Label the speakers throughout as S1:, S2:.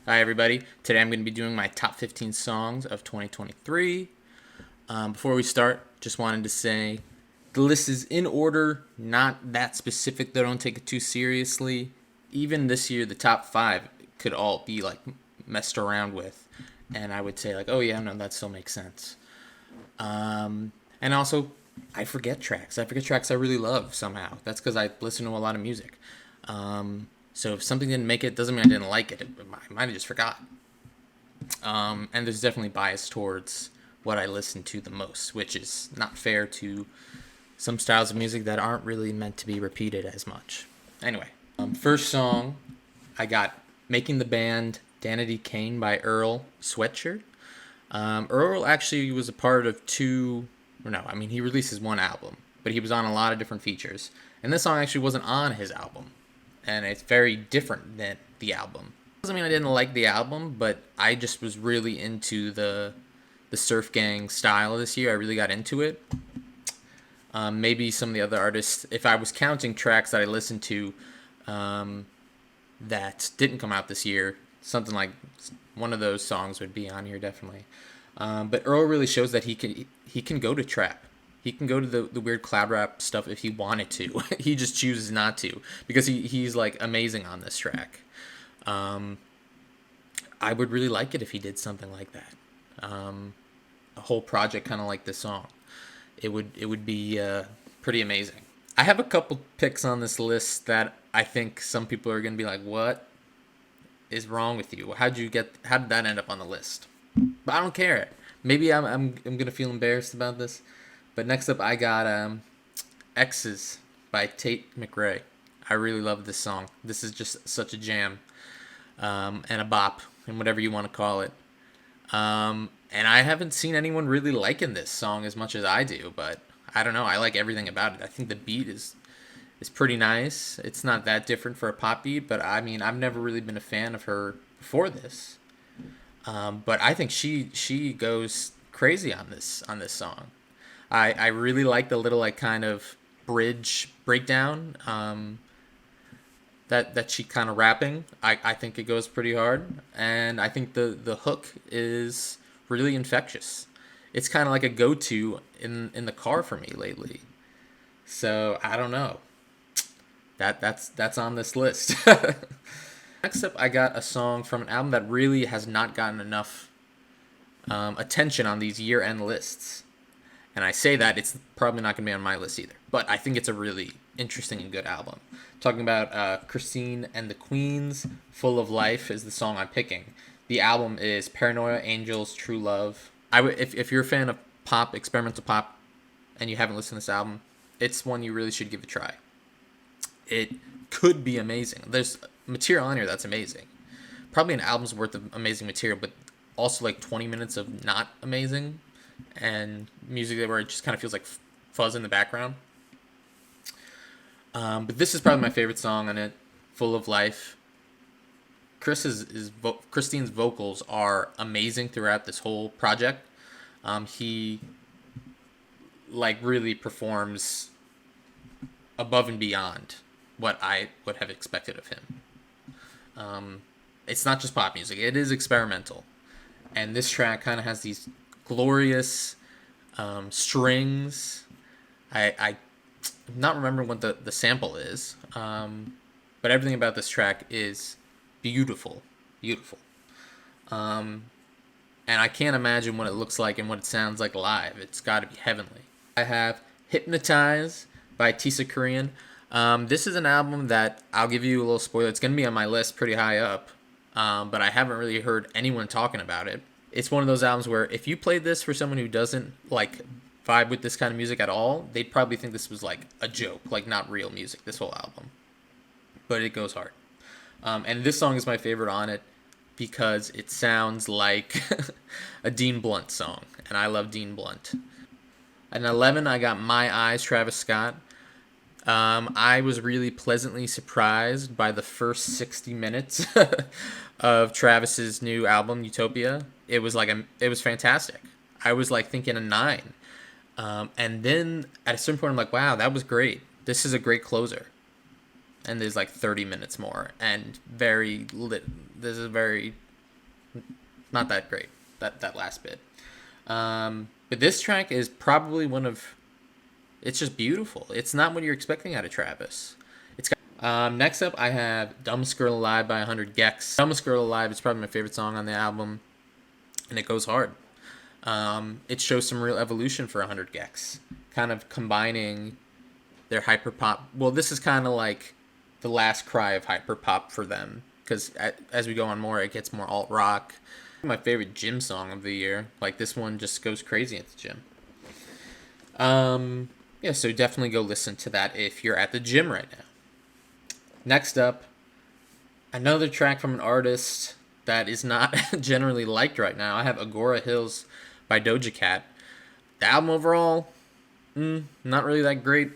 S1: Hi, everybody. Today I'm going to be doing my top 15 songs of 2023. Before we start, just wanted to say the list is in order, not that specific, though. Don't take it too seriously. Even this year, the top five could all be like messed around with. And I would say, like, oh, yeah, no, that still makes sense. And also, I forget tracks. I forget tracks I really love somehow. That's because I listen to a lot of music. So if something didn't make it, doesn't mean I didn't like it. I might have just forgot. And there's definitely bias towards what I listen to the most, which is not fair to some styles of music that aren't really meant to be repeated as much. Anyway, first song I got Making the Band Danity Kane by Earl Sweatshirt. Earl actually was a part of two, or no, I mean, he releases one album, but he was on a lot of different features. And this song actually wasn't on his album, and it's very different than the album. Doesn't mean I didn't like the album, but I just was really into the Surf Gang style this year. I really got into it. Maybe some of the other artists, if I was counting tracks that I listened to that didn't come out this year, something like one of those songs would be on here definitely. But Earl really shows that he can go to trap. He can go to the weird cloud rap stuff if he wanted to. He just chooses not to because he's like amazing on this track. Um, I would really like it if he did something like that. A whole project kind of like this song. It would be pretty amazing. I have a couple picks on this list that I think some people are gonna be like, "What is wrong with you? How did that end up on the list?" But I don't care. Maybe I'm gonna feel embarrassed about this. But next up, I got X's by Tate McRae. I really love this song. This is just such a jam and a bop, and whatever you want to call it. And I haven't seen anyone really liking this song as much as I do, but I don't know. I like everything about it. I think the beat is pretty nice. It's not that different for a pop beat, but I mean, I've never really been a fan of her before this. But I think she goes crazy on this song. I really like the little like kind of bridge breakdown that she kind of rapping. I think it goes pretty hard, and I think the hook is really infectious. It's kind of like a go to in the car for me lately. So I don't know. That's on this list. Next up, I got a song from an album that really has not gotten enough attention on these year-end lists. And I say that it's probably not going to be on my list either. But I think it's a really interesting and good album. Talking about Christine and the Queens, Full of Life is the song I'm picking. The album is Paranoia, Angels, True Love. If you're a fan of pop, experimental pop, and you haven't listened to this album, it's one you really should give a try. It could be amazing. There's material on here that's amazing. Probably an album's worth of amazing material, but also like 20 minutes of not amazing and music where it just kind of feels like fuzz in the background. But this is probably my favorite song on it, Full of Life. Christine's vocals are amazing throughout this whole project. He like really performs above and beyond what I would have expected of him. It's not just pop music; it is experimental, and this track kind of has these glorious strings. I'm not remembering what the sample is, but everything about this track is beautiful, beautiful. Um, and I can't imagine what it looks like and what it sounds like live. It's got to be heavenly. I have Hypnotize by Tisa Korean. This is an album that I'll give you a little spoiler. It's going to be on my list pretty high up, but I haven't really heard anyone talking about it. It's one of those albums where if you played this for someone who doesn't like vibe with this kind of music at all, they'd probably think this was like a joke, like not real music, this whole album. But it goes hard. And this song is my favorite on it because it sounds like a Dean Blunt song, and I love Dean Blunt. At 11, I got My Eyes, Travis Scott. I was really pleasantly surprised by the first 60 minutes of Travis's new album, Utopia. It was fantastic. I was like thinking a nine, and then at a certain point, I'm like, wow, that was great. This is a great closer. And there's like 30 minutes more, and very lit. This is very not that great. That last bit. But this track is probably one of. It's just beautiful. It's not what you're expecting out of Travis. Next up, I have Dumbest Girl Alive by 100 gecs. Dumbest Girl Alive is probably my favorite song on the album, and it goes hard. It shows some real evolution for 100 gecs, kind of combining their hyperpop. Well, this is kind of like the last cry of hyperpop for them, because as we go on more, it gets more alt rock. My favorite gym song of the year. Like, this one just goes crazy at the gym. Yeah, so definitely go listen to that if you're at the gym right now. Next up, another track from an artist that is not generally liked right now. I have Agora Hills by Doja Cat. The album overall, not really that great,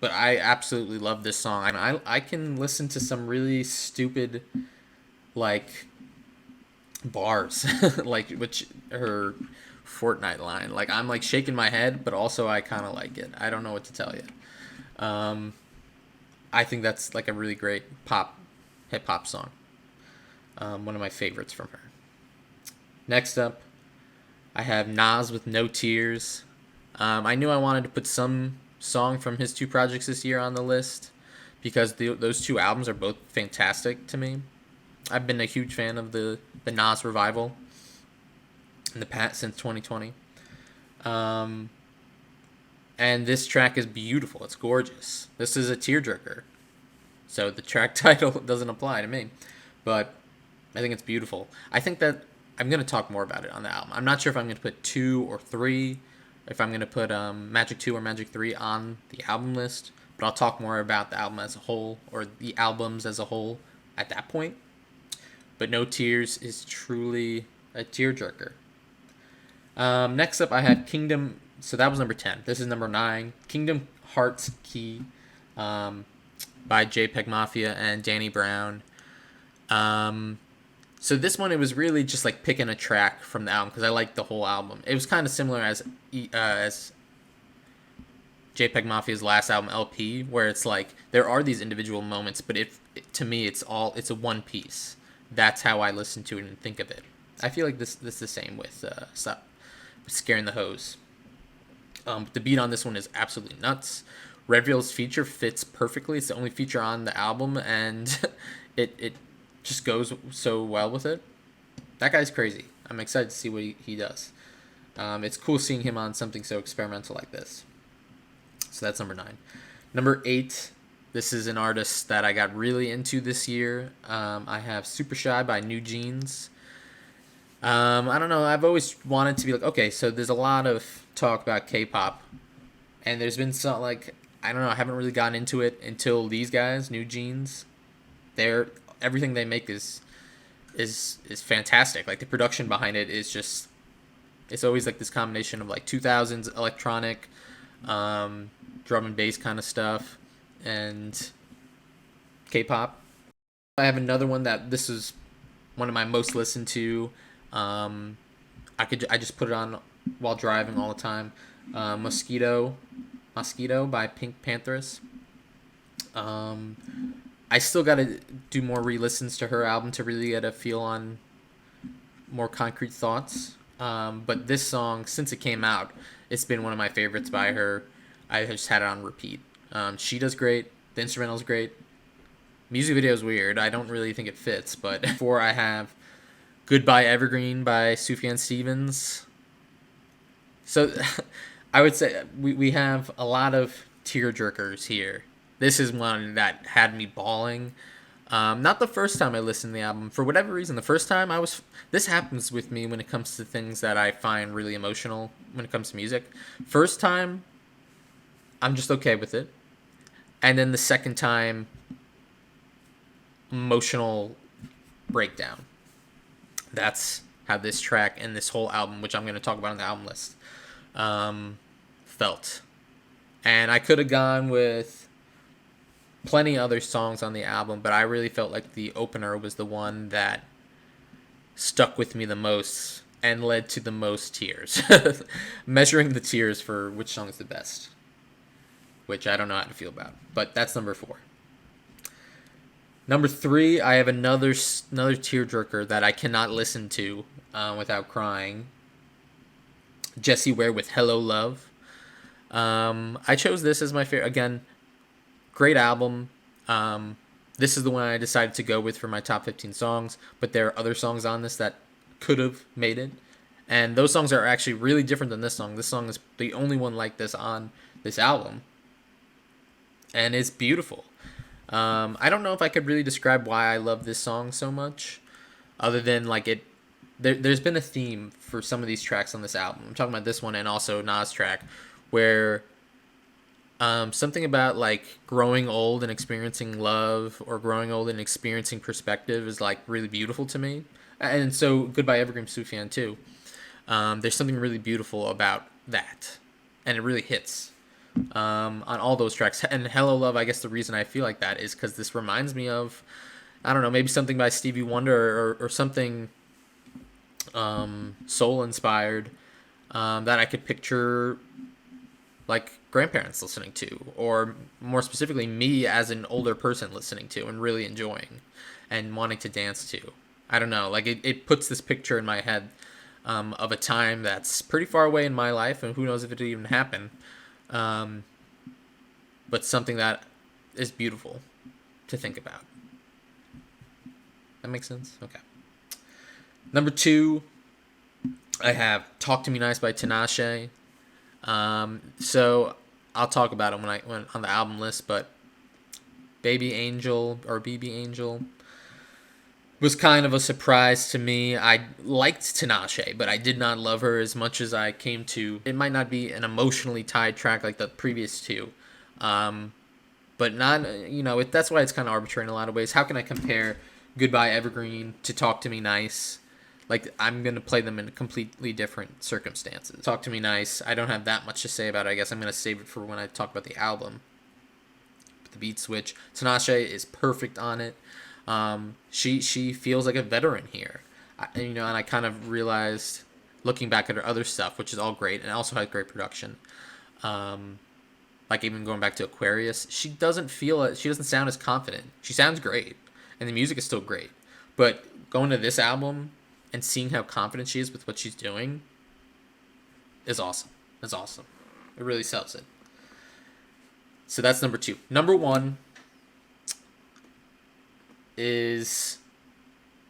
S1: but I absolutely love this song. I can listen to some really stupid, like, bars, like, which her Fortnite line. Like, I'm like shaking my head, but also I kind of like it. I don't know what to tell you. I think that's like a really great hip hop song. One of my favorites from her. Next up, I have Nas with No Tears. I knew I wanted to put some song from his 2 projects this year on the list because those 2 albums are both fantastic to me. I've been a huge fan of the Nas revival in the past since 2020. And this track is beautiful. It's gorgeous. This is a tearjerker. So the track title doesn't apply to me. But I think it's beautiful. I think that I'm going to talk more about it on the album. I'm not sure if I'm going to put 2 or 3, if I'm going to put Magic 2 or Magic 3 on the album list. But I'll talk more about the album as a whole, or the albums as a whole at that point. But No Tears is truly a tearjerker. Next up, I have Kingdom. So that was number 10. This is number 9. Kingdom Hearts Key by JPEG Mafia and Danny Brown. So this one, it was really just like picking a track from the album because I liked the whole album. It was kind of similar as JPEG Mafia's last album, LP, where it's like there are these individual moments, but to me, it's a one piece. That's how I listen to it and think of it. I feel like this is the same with Stop Scaring the Hose. The beat on this one is absolutely nuts. Redfield's feature fits perfectly. It's the only feature on the album, and it just goes so well with it. That guy's crazy. I'm excited to see what he does. It's cool seeing him on something so experimental like this. So that's number 9. Number 8, this is an artist that I got really into this year. I have Super Shy by New Jeans. I don't know. I've always wanted to be like, okay, so there's a lot of talk about K-pop, and there's been some, like, I don't know, I haven't really gotten into it until these guys, New Jeans. Everything they make is fantastic. Like, the production behind it is just, it's always like this combination of like 2000s electronic, drum and bass kind of stuff, and K-pop. I have another one that this is one of my most listened to. I just put it on while driving all the time. Mosquito by Pink Panthers. I still got to do more re-listens to her album to really get a feel on more concrete thoughts. But this song, since it came out, it's been one of my favorites by her. I just had it on repeat. She does great. The instrumental's great. Music video is weird. I don't really think it fits. But before I have Goodbye Evergreen by Sufjan Stevens. So I would say we have a lot of tearjerkers here. This is one that had me bawling. Not the first time I listened to the album. For whatever reason, the first time this happens with me when it comes to things that I find really emotional when it comes to music. First time, I'm just okay with it. And then the second time, emotional breakdown. That's how this track and this whole album, which I'm going to talk about on the album list, felt. And I could have gone with plenty of other songs on the album, but I really felt like the opener was the one that stuck with me the most and led to the most tears. Measuring the tears for which song is the best, which I don't know how to feel about. But that's number 4. Number three, I have another tearjerker that I cannot listen to without crying. Jessie Ware with "Hello Love." I chose this as my favorite. Again, great album. This is the one I decided to go with for my top 15 songs, but there are other songs on this that could have made it. And those songs are actually really different than this song. This song is the only one like this on this album. And it's beautiful. I don't know if I could really describe why I love this song so much, other than like it. There's been a theme for some of these tracks on this album. I'm talking about this one and also Nas track, where something about like growing old and experiencing love, or growing old and experiencing perspective, is like really beautiful to me. And so, Goodbye Evergreen Sufjan too. There's something really beautiful about that, and it really hits on all those tracks. And Hello Love, I guess the reason I feel like that is because this reminds me of, I don't know, maybe something by Stevie Wonder, or something soul inspired, that I could picture like grandparents listening to, or more specifically me as an older person listening to and really enjoying and wanting to dance to. I don't know, like it puts this picture in my head of a time that's pretty far away in my life, and who knows if it'll even happen. Um, but something that is beautiful to think about. That makes sense? Okay. Number two, I have "Talk to Me Nice" by Tinashe. So I'll talk about it when on the album list, but Baby Angel, or BB Angel, was kind of a surprise to me. I liked Tinashe, but I did not love her as much as I came to. It might not be an emotionally tied track like the previous two, but not, that's why it's kind of arbitrary in a lot of ways. How can I compare Goodbye Evergreen to Talk to Me Nice? Like, I'm going to play them in completely different circumstances. Talk to Me Nice, I don't have that much to say about it. I guess I'm going to save it for when I talk about the album. But the beat switch, Tinashe is perfect on it. She feels like a veteran here. And I kind of realized, looking back at her other stuff, which is all great and also had great production, like even going back to Aquarius, she doesn't sound as confident. She sounds great, and the music is still great. But going to this album and seeing how confident she is with what she's doing is awesome. It's awesome. It really sells it. So that's number two. Number one is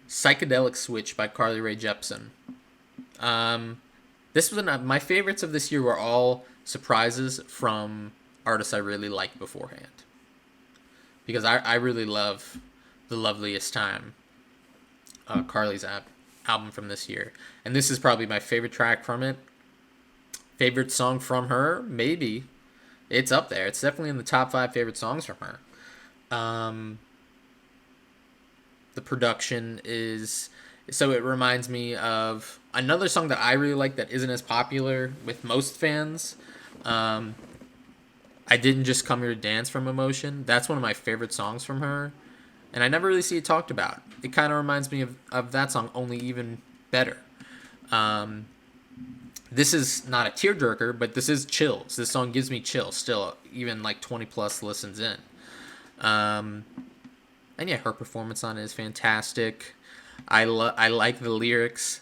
S1: "Psychedelic Switch" by Carly Rae Jepsen. This was my favorites of this year were all surprises from artists I really liked beforehand, because I really love "The Loveliest Time," Carly's album from this year, and this is probably my favorite track from it. Favorite song from her, maybe. It's up there. It's definitely in the top 5 favorite songs from her. The production is, so it reminds me of another song that I really like that isn't as popular with most fans. "I Didn't Just Come Here to Dance" from Emotion. That's one of my favorite songs from her, and I never really see it talked about. It kind of reminds me of that song, only even better. This is not a tearjerker, but this is chills. This song gives me chills still, even like 20 plus listens in. And yeah, her performance on it is fantastic. I like the lyrics.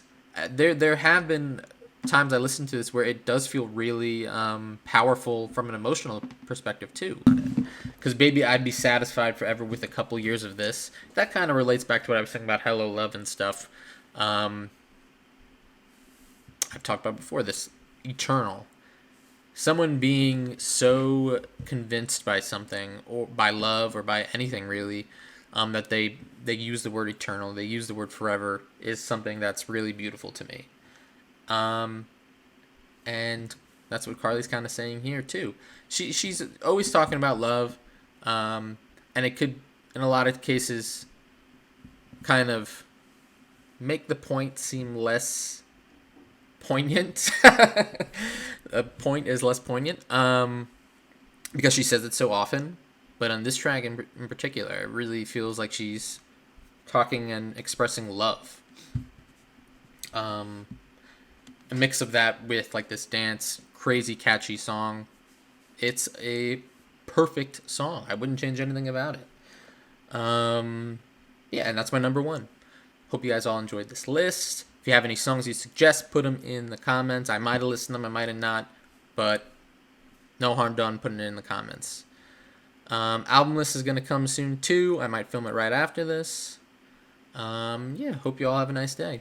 S1: There have been times I listen to this where it does feel really powerful from an emotional perspective too. Because "Baby, I'd Be Satisfied Forever with a Couple Years of This," that kind of relates back to what I was saying about "Hello Love" and stuff. I've talked about before, this eternal. Someone being so convinced by something, or by love, or by anything really, that they use the word eternal, they use the word forever, is something that's really beautiful to me. And that's what Carly's kind of saying here too. She's always talking about love, and it could, in a lot of cases, kind of make the point seem less poignant. A point is less poignant, because she says it so often. But on this track in particular, it really feels like she's talking and expressing love. A mix of that with like this dance, crazy catchy song. It's a perfect song. I wouldn't change anything about it. Yeah, and that's my number one. Hope you guys all enjoyed this list. If you have any songs you suggest, put them in the comments. I might have listened to them, I might have not, but no harm done putting it in the comments. Album list is going to come soon too. I might film it right after this. Yeah, hope you all have a nice day.